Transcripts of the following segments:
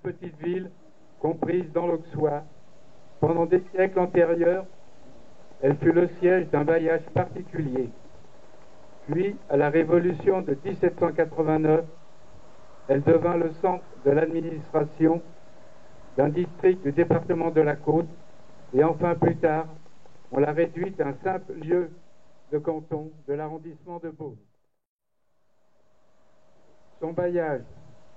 Petite ville comprise dans l'Auxois. Pendant des siècles antérieurs, elle fut le siège d'un bailliage particulier. Puis, à la Révolution de 1789, elle devint le centre de l'administration d'un district du département de la Côte, et enfin plus tard, on l'a réduite à un simple lieu de canton de l'arrondissement de Beaune. Son bailliage,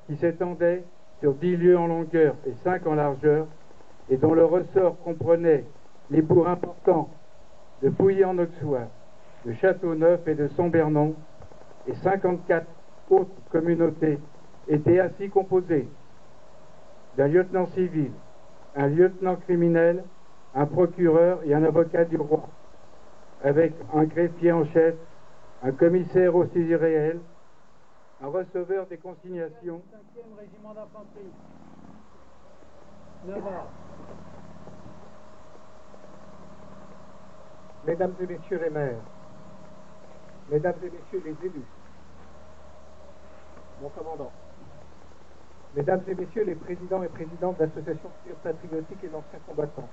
qui s'étendait sur 10 lieues en longueur et 5 en largeur, et dont le ressort comprenait les bourgs importants de Pouilly-en-Auxois, de Châteauneuf et de Saint-Bernon, et 54 autres communautés, était ainsi composé d'un lieutenant civil, un lieutenant criminel, un procureur et un avocat du roi, avec un greffier en chef, un commissaire aux saisie réelles, un receveur des consignations. 5e régiment d'infanterie. Navarre. Mesdames et messieurs les maires, mesdames et messieurs les élus, mon commandant, mesdames et messieurs les présidents et présidentes d'associations patriotiques et d'anciens combattants,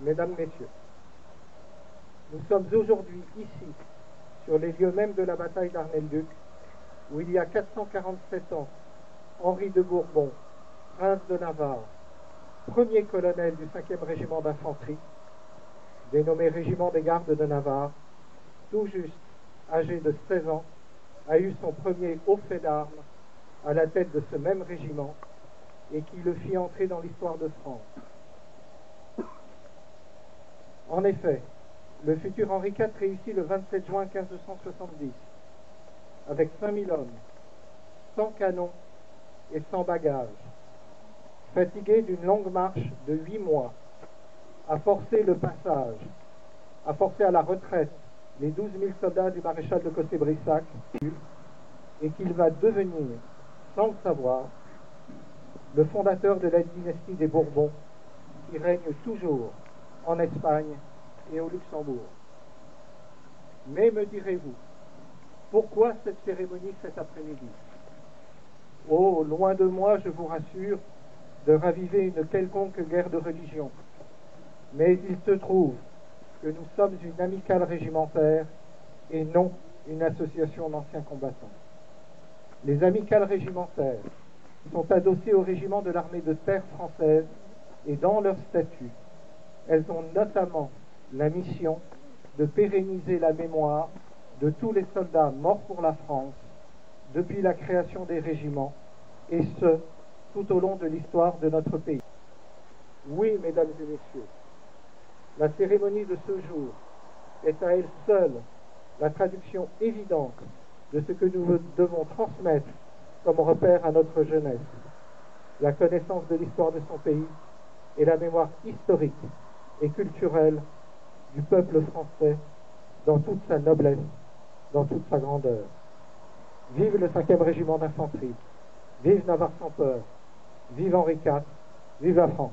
mesdames, messieurs, nous sommes aujourd'hui ici, sur les lieux mêmes de la bataille d'Arnay-le-Duc, où il y a 447 ans, Henri de Bourbon, prince de Navarre, premier colonel du 5e régiment d'infanterie, dénommé Régiment des Gardes de Navarre, tout juste âgé de 16 ans, a eu son premier haut fait d'armes à la tête de ce même régiment et qui le fit entrer dans l'histoire de France. En effet, le futur Henri IV réussit le 27 juin 1570 avec 5000 hommes, 100 canons et 100 bagages, fatigué d'une longue marche de 8 mois, a forcé le passage, a forcé à la retraite les 12 000 soldats du maréchal de Cossé-Brissac, et qu'il va devenir, sans le savoir, le fondateur de la dynastie des Bourbons, qui règne toujours en Espagne et au Luxembourg. Mais me direz-vous, pourquoi cette cérémonie cet après-midi? Oh, loin de moi, je vous rassure, de raviver une quelconque guerre de religion. Mais il se trouve que nous sommes une amicale régimentaire et non une association d'anciens combattants. Les amicales régimentaires sont adossées au régiment de l'armée de terre française et dans leur statut, elles ont notamment la mission de pérenniser la mémoire de tous les soldats morts pour la France depuis la création des régiments, et ce, tout au long de l'histoire de notre pays. Oui, mesdames et messieurs, la cérémonie de ce jour est à elle seule la traduction évidente de ce que nous devons transmettre comme repère à notre jeunesse, la connaissance de l'histoire de son pays et la mémoire historique et culturelle du peuple français dans toute sa noblesse, dans toute sa grandeur. Vive le 5e régiment d'infanterie, vive Navarre sans peur, vive Henri IV, vive la France.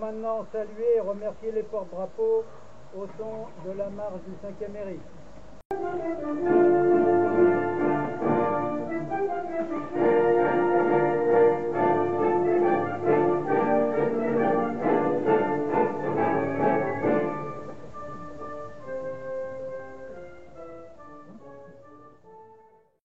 maintenant saluer et remercier les porte-drapeaux au son de la marche du 5e Mairie.